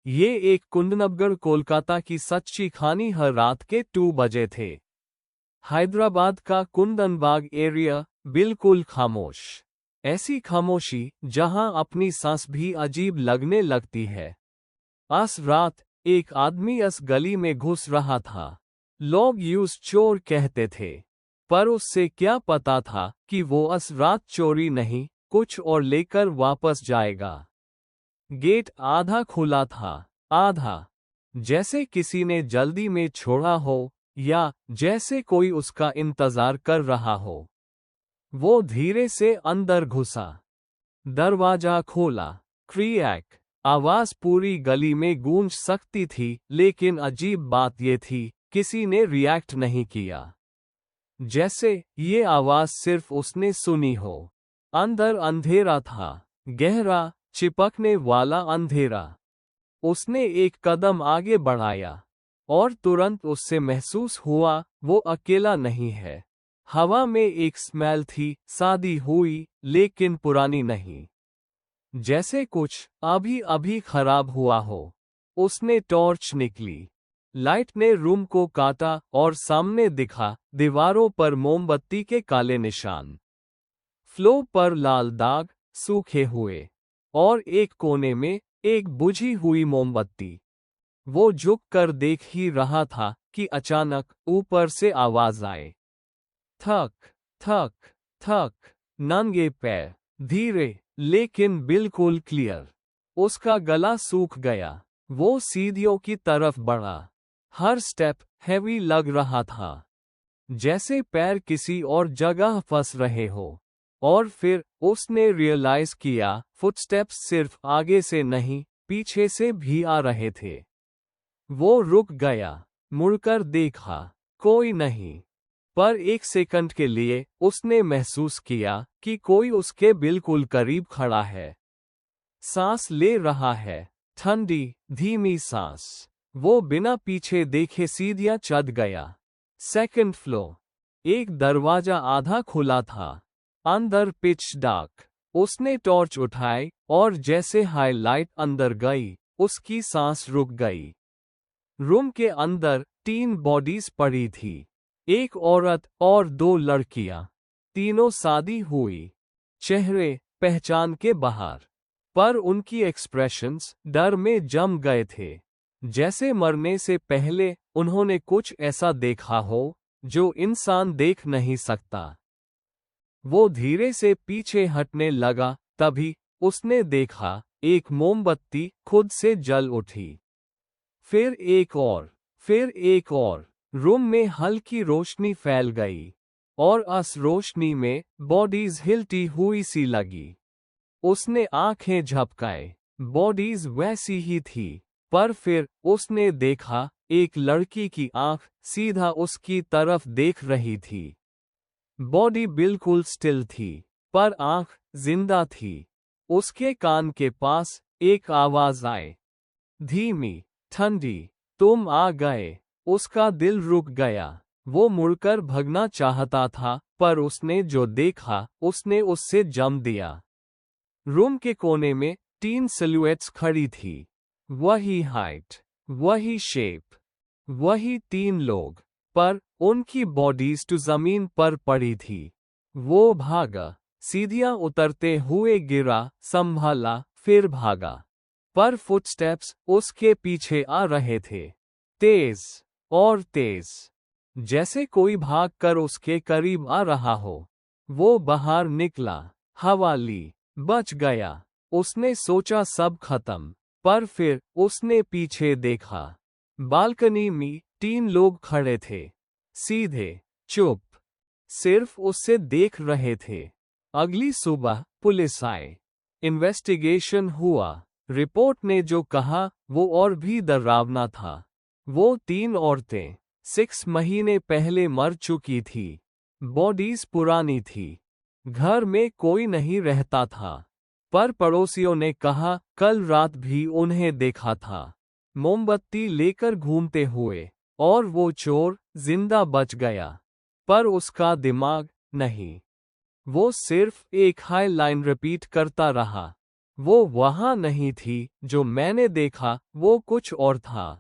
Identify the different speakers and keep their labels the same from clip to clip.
Speaker 1: ये एक कुंदनगर कोलकाता की सच्ची कहानी। हर रात के 2 बजे थे। हैदराबाद का कुंदनबाग एरिया बिल्कुल खामोश। ऐसी खामोशी जहां अपनी सांस भी अजीब लगने लगती है। उस रात एक आदमी इस गली में घुस रहा था। लोग यूं चोर कहते थे, पर उससे क्या पता था कि वो इस रात चोरी नहीं, कुछ और लेकर वापस जाएगा। गेट आधा खुला था, आधा जैसे किसी ने जल्दी में छोड़ा हो या जैसे कोई उसका इंतजार कर रहा हो। वो धीरे से अंदर घुसा, दरवाजा खोला। क्रिएक आवाज पूरी गली में गूंज सकती थी, लेकिन अजीब बात ये थी, किसी ने रिएक्ट नहीं किया। जैसे ये आवाज सिर्फ उसने सुनी हो। अंदर अंधेरा था, गहरा, चिपकने वाला अंधेरा। उसने एक कदम आगे बढ़ाया और तुरंत उससे महसूस हुआ वो अकेला नहीं है। हवा में एक स्मेल थी, सादी हुई लेकिन पुरानी नहीं, जैसे कुछ अभी अभी खराब हुआ हो। उसने टॉर्च निकली। लाइट ने रूम को काटा और सामने दिखा दीवारों पर मोमबत्ती के काले निशान, फ्लोर पर लाल दाग, सूखे हुए, और एक कोने में एक बुझी हुई मोमबत्ती। वो झुक कर देख ही रहा था कि अचानक ऊपर से आवाज आए, थक थक थक। नंगे पैर, धीरे लेकिन बिल्कुल क्लियर। उसका गला सूख गया। वो सीढ़ियों की तरफ बढ़ा। हर स्टेप हैवी लग रहा था, जैसे पैर किसी और जगह फंस रहे हो। और फिर उसने रियलाइज किया फुटस्टेप्स सिर्फ आगे से नहीं, पीछे से भी आ रहे थे। वो रुक गया, मुड़कर देखा, कोई नहीं। पर एक सेकंड के लिए उसने महसूस किया कि कोई उसके बिल्कुल करीब खड़ा है, सांस ले रहा है, ठंडी, धीमी सांस। वो बिना पीछे देखे सीढ़ियां चढ़ गया। Second floor. एक दरवाजा आधा खुला था, अंदर पिच डार्क। उसने टॉर्च उठाई और जैसे हाईलाइट अंदर गई, उसकी सांस रुक गई। रूम के अंदर 3 बॉडीज पड़ी थी, एक औरत और 2 लड़कियां। तीनों शादी हुई, चेहरे पहचान के बाहर, पर उनकी एक्सप्रेशंस डर में जम गए थे, जैसे मरने से पहले उन्होंने कुछ ऐसा देखा हो जो इंसान देख नहीं सकता। वो धीरे से पीछे हटने लगा, तभी उसने देखा एक मोमबत्ती खुद से जल उठी। फिर एक और, फिर एक और। रूम में हल्की रोशनी फैल गई और उस रोशनी में बॉडीज हिलती हुई सी लगी। उसने आंखें झपकाए। बॉडीज वैसी ही थी, पर फिर उसने देखा एक लड़की की आंख सीधा उसकी तरफ देख रही थी। बॉडी बिल्कुल स्टिल थी, पर आंख जिंदा थी। उसके कान के पास एक आवाज आए, धीमी, ठंडी, तुम आ गए। उसका दिल रुक गया। वो मुड़कर भगना चाहता था, पर उसने जो देखा उसने उससे जम दिया। रूम के कोने में 3 सिलुएट्स खड़ी थी, वही हाइट, वही शेप, वही 3 लोग, पर उनकी बॉडीज तो जमीन पर पड़ी थी। वो भागा, सीढ़ियां उतरते हुए गिरा, संभाला, फिर भागा, पर फुटस्टेप्स उसके पीछे आ रहे थे, तेज और तेज, जैसे कोई भागकर उसके करीब आ रहा हो। वो बाहर निकला, हवा ली, बच गया। उसने सोचा सब खत्म, पर फिर उसने पीछे देखा। बालकनी में 3 लोग खड़े थे, सीधे, चुप, सिर्फ उससे देख रहे थे। अगली सुबह पुलिस आई, इन्वेस्टिगेशन हुआ। रिपोर्ट ने जो कहा वो और भी डरावना था। वो 3 औरतें 6 महीने पहले मर चुकी थी। बॉडीज पुरानी थी। घर में कोई नहीं रहता था, पर पड़ोसियों ने कहा कल रात भी उन्हें देखा था, मोमबत्ती लेकर घूमते हुए। और वो चोर जिंदा बच गया, पर उसका दिमाग नहीं। वो सिर्फ एक हाई लाइन रिपीट करता रहा, वो वहाँ नहीं थी, जो मैंने देखा वो कुछ और था।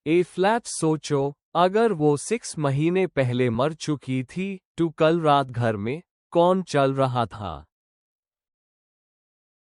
Speaker 1: ए फ्लैट सोचो, अगर वो 6 महीने पहले मर चुकी थी, तो कल रात घर में कौन चल रहा था?